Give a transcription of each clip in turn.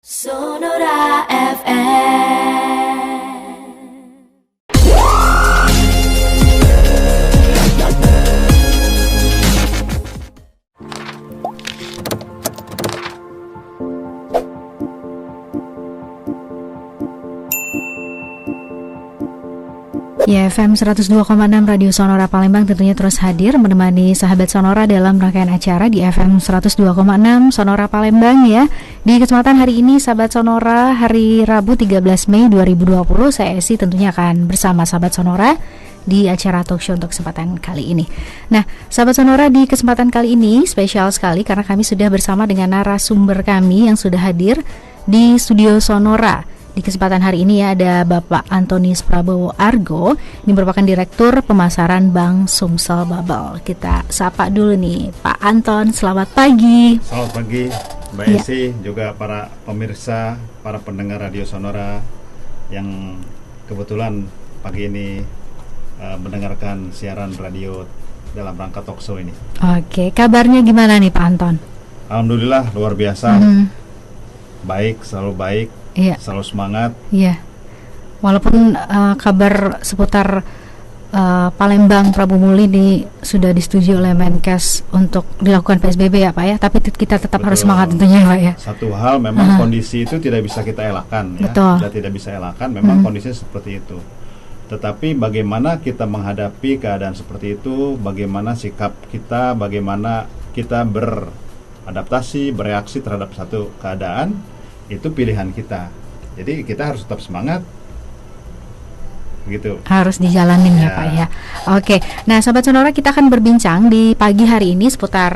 Sonora FM. Ya, FM 102,6 Radio Sonora Palembang tentunya terus hadir menemani sahabat Sonora dalam rangkaian acara di FM 102,6 Sonora Palembang ya. Di kesempatan hari ini sahabat Sonora, hari Rabu 13 Mei 2020, saya Esi tentunya akan bersama sahabat Sonora di acara talk show untuk kesempatan kali ini. Nah, sahabat Sonora, di kesempatan kali ini spesial sekali karena kami sudah bersama dengan narasumber kami yang sudah hadir di studio Sonora. Di kesempatan hari ini ya ada Bapak Antonius Prabowo Argo, ini merupakan Direktur Pemasaran Bank Sumsel Bubble. Kita sapa dulu nih Pak Anton, selamat pagi. Selamat pagi Mbak Esi, juga para pemirsa, para pendengar Radio Sonora yang kebetulan pagi ini mendengarkan siaran radio dalam rangka talk show ini. Oke, kabarnya gimana nih Pak Anton? Alhamdulillah luar biasa, baik, selalu baik. Iya. Selalu semangat. Iya. Walaupun kabar seputar Palembang Prabu Muli ini sudah disetujui oleh Menkes untuk dilakukan PSBB ya Pak ya, tapi kita tetap harus semangat tentunya Pak ya. Satu hal memang kondisi itu tidak bisa kita elakkan ya. Betul. Tidak bisa elakkan, memang kondisinya seperti itu. Tetapi bagaimana kita menghadapi keadaan seperti itu, bagaimana sikap kita, bagaimana kita beradaptasi, bereaksi terhadap satu keadaan, itu pilihan kita. Jadi kita harus tetap semangat, begitu. Harus dijalanin ya Pak ya. Oke, nah Sobat Sonora, kita akan berbincang di pagi hari ini seputar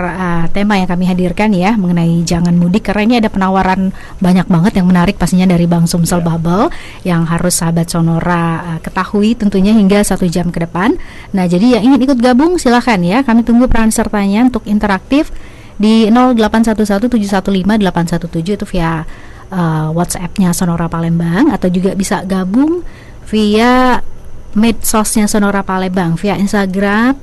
tema yang kami hadirkan ya, mengenai jangan mudik, karena ini ada penawaran banyak banget yang menarik pastinya dari Bank Sumsel Bubble yang harus Sahabat Sonora ketahui tentunya hingga 1 jam ke depan. Nah, jadi yang ingin ikut gabung silahkan ya, kami tunggu peran sertanya untuk interaktif di 0811715817 itu via WhatsApp-nya Sonora Palembang, atau juga bisa gabung via medsosnya Sonora Palembang, via Instagram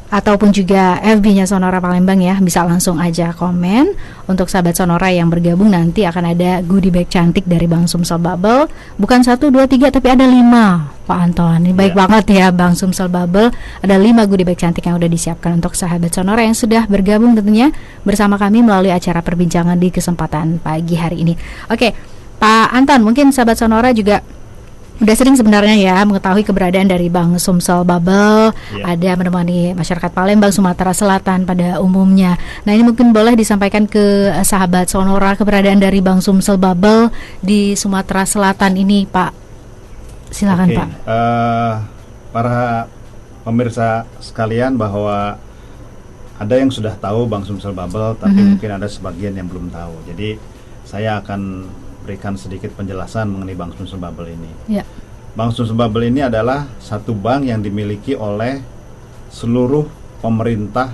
ataupun juga FB-nya Sonora Palembang ya. Bisa langsung aja komen. Untuk sahabat Sonora yang bergabung, nanti akan ada goodie bag cantik dari Bank Sumsel Bubble. Bukan 1, 2, 3 tapi ada 5 Pak Anton. Ini baik banget ya Bank Sumsel Bubble. Ada 5 goodie bag cantik yang udah disiapkan untuk sahabat Sonora yang sudah bergabung tentunya bersama kami melalui acara perbincangan di kesempatan pagi hari ini. Oke, Pak Anton, mungkin sahabat Sonora juga udah sering sebenarnya ya mengetahui keberadaan dari Bank Sumsel Bubble, ada menemani masyarakat Palembang, Sumatera Selatan pada umumnya. Nah, ini mungkin boleh disampaikan ke sahabat Sonora keberadaan dari Bank Sumsel Bubble di Sumatera Selatan ini, Pak. Silakan Pak. Para pemirsa sekalian, bahwa ada yang sudah tahu Bank Sumsel Bubble, tapi mungkin ada sebagian yang belum tahu. Jadi saya akan berikan sedikit penjelasan mengenai Bank Sumsel Bubble ini. Ya. Bank Sumsel Bubble ini adalah satu bank yang dimiliki oleh seluruh pemerintah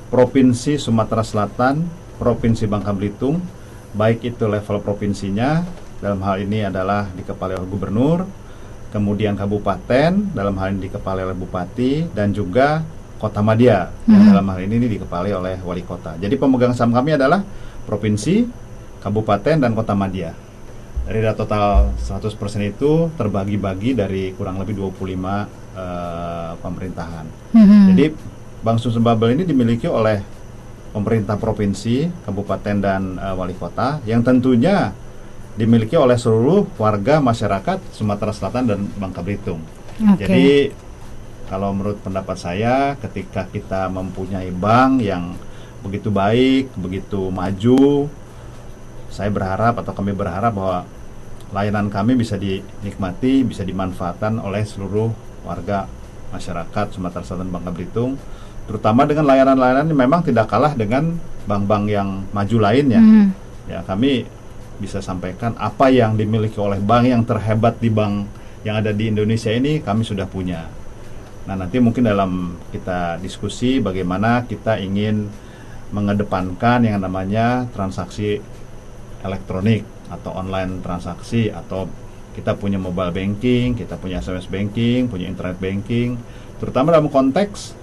Provinsi Sumatera Selatan, Provinsi Bangka Belitung, baik itu level provinsinya, dalam hal ini adalah dikepalai oleh gubernur, kemudian kabupaten, dalam hal ini dikepalai oleh bupati, dan juga Kota Madya, yang dalam hal ini dikepalai oleh wali kota. Jadi pemegang saham kami adalah provinsi, kabupaten, dan Kota Madya. Dari total 100% itu terbagi-bagi dari kurang lebih 25 pemerintahan. Jadi Bank Sumsel Bubble ini dimiliki oleh pemerintah provinsi, kabupaten, dan wali kota, yang tentunya dimiliki oleh seluruh warga masyarakat Sumatera Selatan dan Bangka Belitung. Jadi kalau menurut pendapat saya, ketika kita mempunyai bank yang begitu baik, begitu maju, saya berharap, atau kami berharap, bahwa layanan kami bisa dinikmati, bisa dimanfaatkan oleh seluruh warga masyarakat Sumatera Selatan dan Bangka Belitung, terutama dengan layanan-layanan yang memang tidak kalah dengan bank-bank yang maju lainnya. Ya, kami bisa sampaikan apa yang dimiliki oleh bank yang terhebat di bank yang ada di Indonesia ini, kami sudah punya. Nah, nanti mungkin dalam kita diskusi bagaimana kita ingin mengedepankan yang namanya transaksi elektronik atau online transaksi, atau kita punya mobile banking, kita punya SMS banking, punya internet banking, terutama dalam konteks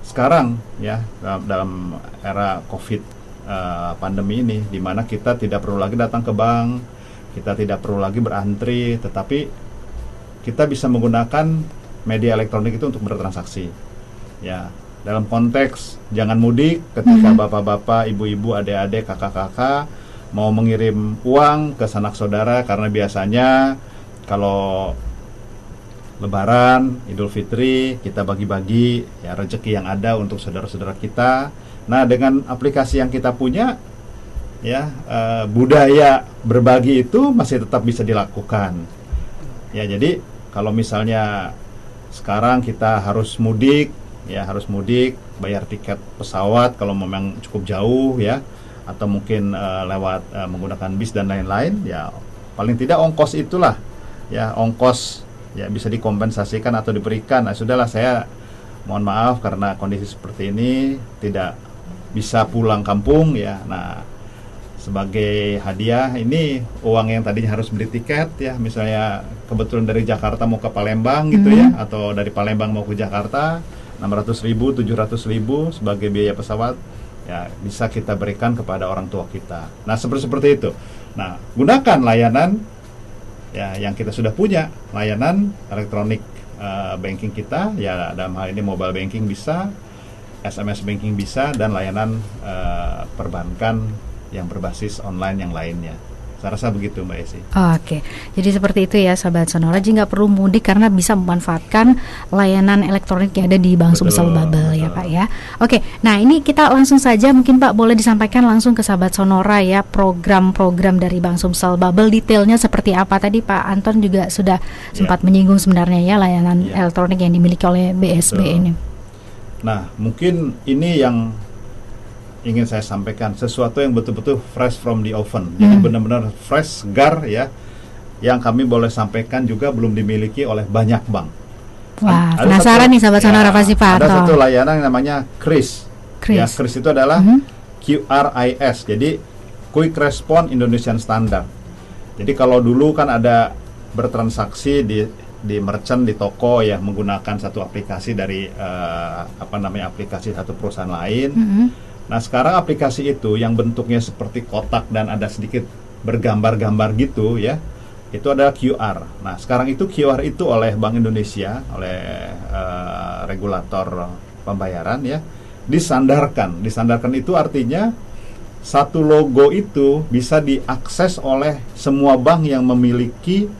sekarang ya, dalam era COVID pandemi ini, di mana kita tidak perlu lagi datang ke bank, kita tidak perlu lagi berantri, tetapi kita bisa menggunakan media elektronik itu untuk bertransaksi. Ya, dalam konteks jangan mudik, ketika bapak-bapak, ibu-ibu, adik-adik, kakak-kakak mau mengirim uang ke sanak saudara, karena biasanya kalau Lebaran, Idul Fitri, kita bagi-bagi ya rezeki yang ada untuk saudara-saudara kita. Nah, dengan aplikasi yang kita punya, ya budaya berbagi itu masih tetap bisa dilakukan. Ya, jadi kalau misalnya sekarang kita harus mudik, bayar tiket pesawat kalau memang cukup jauh ya, atau mungkin lewat menggunakan bis dan lain-lain, ya paling tidak ongkos itulah, ya ongkos ya bisa dikompensasikan atau diberikan. Nah, sudahlah, saya mohon maaf karena kondisi seperti ini tidak bisa pulang kampung ya. Nah, sebagai hadiah ini uang yang tadinya harus beli tiket ya, misalnya kebetulan dari Jakarta mau ke Palembang gitu ya, atau dari Palembang mau ke Jakarta, 600.000, 700.000 sebagai biaya pesawat, ya bisa kita berikan kepada orang tua kita. Nah, seperti itu. Nah, gunakan layanan ya yang kita sudah punya, layanan elektronik banking kita ya, dalam hal ini mobile banking bisa, SMS banking bisa, dan layanan perbankan yang berbasis online yang lainnya. Saya rasa begitu, Mbak Esi. Oke, jadi seperti itu ya sahabat Sonora. Jadi nggak perlu mudik karena bisa memanfaatkan layanan elektronik yang ada di Bank Sumsel Babel ya Pak ya. Oke, nah ini kita langsung saja, mungkin Pak boleh disampaikan langsung ke sahabat Sonora ya, program-program dari Bank Sumsel Babel detailnya seperti apa. Tadi Pak Anton juga sudah sempat menyinggung sebenarnya ya layanan elektronik yang dimiliki oleh BSB ini. Nah, mungkin ini yang ingin saya sampaikan, sesuatu yang betul-betul fresh from the oven. Jadi benar-benar fresh, segar ya, yang kami boleh sampaikan juga belum dimiliki oleh banyak bank. Wah, penasaran nih sahabat Sonora pasti Pak. Ada satu layanan yang namanya KRIS. Ya, KRIS itu adalah QRIS. Jadi Quick Response Indonesian Standard. Jadi kalau dulu kan ada bertransaksi di merchant, di toko ya, menggunakan satu aplikasi dari aplikasi satu perusahaan lain. Nah, sekarang aplikasi itu yang bentuknya seperti kotak dan ada sedikit bergambar-gambar gitu ya, itu adalah QR. Nah, sekarang itu QR itu oleh Bank Indonesia, oleh regulator pembayaran ya, disandarkan. Disandarkan itu artinya satu logo itu bisa diakses oleh semua bank yang memiliki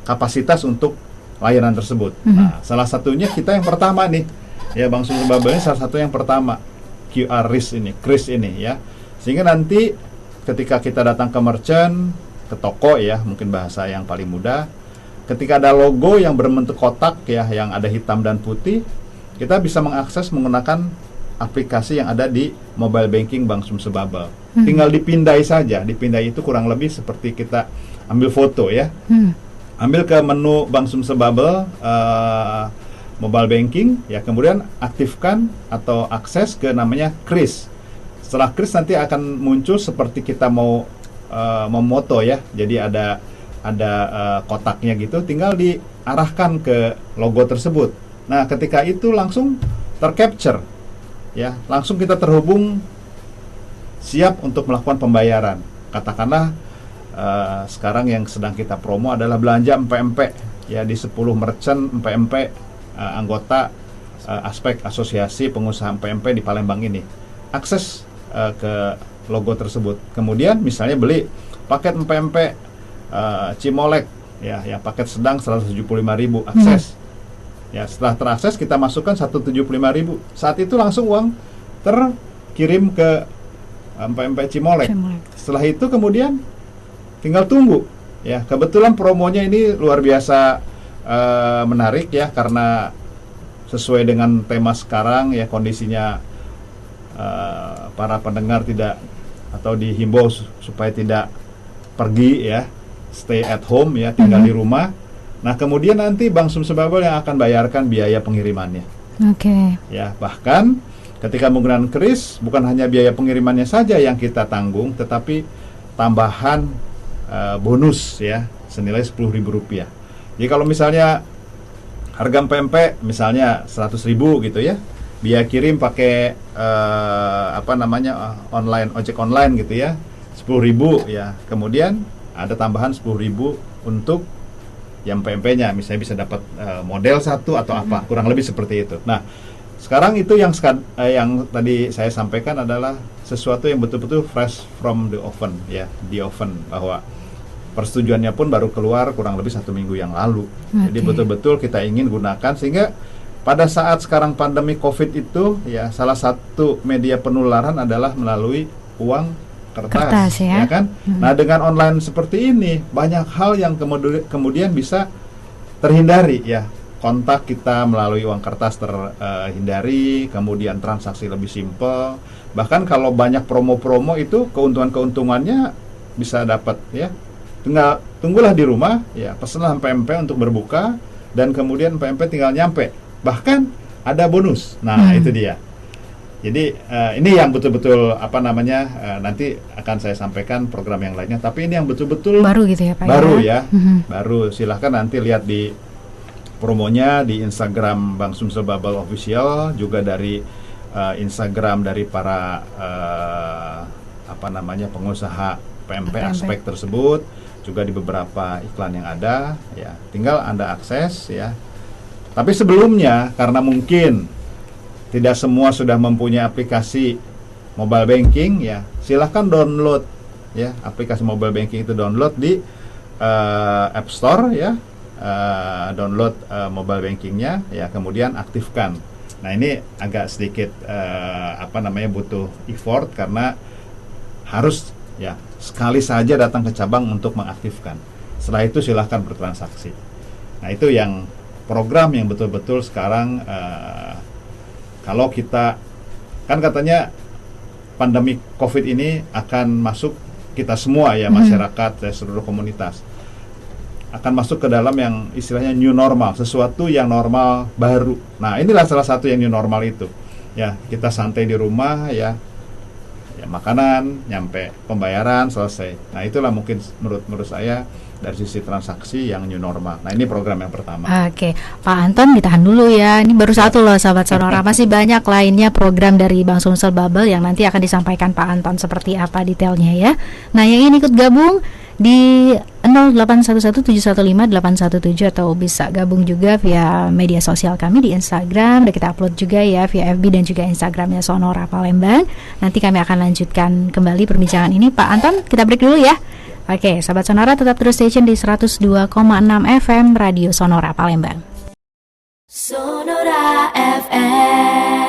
kapasitas untuk layanan tersebut. Nah, salah satunya kita yang pertama nih, ya Bank Sumsel Babel ini salah satu yang pertama. KRIS ini ya, sehingga nanti ketika kita datang ke merchant, ke toko ya, mungkin bahasa yang paling mudah, ketika ada logo yang berbentuk kotak ya, yang ada hitam dan putih, kita bisa mengakses menggunakan aplikasi yang ada di mobile banking Bank Sumsel Babel. Tinggal dipindai saja. Dipindai itu kurang lebih seperti kita ambil foto ya, ambil ke menu Bank Sumsel Babel, mobile banking ya, kemudian aktifkan atau akses ke namanya KRIS. Setelah KRIS nanti akan muncul seperti kita mau memoto ya. Jadi ada kotaknya gitu, tinggal diarahkan ke logo tersebut. Nah, ketika itu langsung tercapture ya, langsung kita terhubung, siap untuk melakukan pembayaran. Katakanlah sekarang yang sedang kita promo adalah belanja empek-empek ya, di 10 merchant empek-empek anggota aspek asosiasi pengusaha PMP di Palembang ini, akses ke logo tersebut. Kemudian misalnya beli paket PMP Cimolek ya, yang paket sedang 175.000, akses. Ya, setelah terakses kita masukkan 175.000. Saat itu langsung uang terkirim ke PMP Cimolek. Setelah itu kemudian tinggal tunggu. Ya, kebetulan promonya ini luar biasa menarik ya, karena sesuai dengan tema sekarang ya, kondisinya para pendengar tidak atau dihimbau supaya tidak pergi ya, stay at home ya, tinggal di rumah. Nah, kemudian nanti Bank Sumsel Babel yang akan bayarkan biaya pengirimannya. Ya, bahkan ketika menggunakan KRIS, bukan hanya biaya pengirimannya saja yang kita tanggung, tetapi tambahan bonus ya senilai Rp10.000. Jadi kalau misalnya harga PMP misalnya 100.000 gitu ya, biaya kirim pakai online, ojek online gitu ya, 10.000 ya. Kemudian ada tambahan 10.000 untuk yang PMP-nya, misalnya bisa dapat model satu atau apa, kurang lebih seperti itu. Nah, sekarang itu yang tadi saya sampaikan adalah sesuatu yang betul-betul fresh from the oven ya, di oven, bahwa persetujuannya pun baru keluar kurang lebih 1 minggu yang lalu. Jadi betul-betul kita ingin gunakan, sehingga pada saat sekarang pandemi COVID itu ya, salah satu media penularan adalah melalui uang kertas ya kan. Nah, dengan online seperti ini banyak hal yang kemudian bisa terhindari ya. Kontak kita melalui uang kertas terhindari, kemudian transaksi lebih simpel. Bahkan kalau banyak promo-promo itu keuntungan-keuntungannya bisa dapat ya. Tunggulah di rumah ya, pesenlah PMP untuk berbuka, dan kemudian PMP tinggal nyampe. Bahkan ada bonus. Nah, itu dia. Jadi ini yang betul-betul nanti akan saya sampaikan program yang lainnya. Tapi ini yang betul-betul baru gitu ya Pak. Baru ya. Baru. Silahkan nanti lihat di promonya di Instagram Bank Sumsel Bubble Official, juga dari Instagram dari para pengusaha PMP aspek tersebut, juga di beberapa iklan yang ada ya. Tinggal Anda akses ya. Tapi sebelumnya, karena mungkin tidak semua sudah mempunyai aplikasi mobile banking ya, silahkan download ya, aplikasi mobile banking itu download di App Store ya. Download mobile bankingnya ya, kemudian aktifkan. Nah, ini agak sedikit butuh effort, karena harus ya sekali saja datang ke cabang untuk mengaktifkan. Setelah itu silahkan bertransaksi. Nah, itu yang program yang betul-betul sekarang kalau kita kan katanya pandemi COVID ini akan masuk kita semua ya, masyarakat dan seluruh komunitas akan masuk ke dalam yang istilahnya new normal, sesuatu yang normal baru. Nah, inilah salah satu yang new normal itu. Ya, kita santai di rumah ya makanan, nyampe pembayaran, selesai. Nah, itulah mungkin menurut saya dari sisi transaksi yang new normal. Nah, ini program yang pertama. Oke, Pak Anton ditahan dulu ya. Ini baru satu loh sahabat Sonora. Masih banyak lainnya program dari Bank Sumsel Bubble yang nanti akan disampaikan Pak Anton seperti apa detailnya ya. Nah, yang ingin ikut gabung di 08117115 atau bisa gabung juga via media sosial kami di Instagram. Udah kita upload juga ya via FB dan juga Instagramnya Sonora Palembang. Nanti kami akan lanjutkan kembali perbincangan ini. Pak Anton, kita break dulu ya. Oke, sahabat Sonora, tetap terus station di 102,6 FM Radio Sonora Palembang. Sonora FM.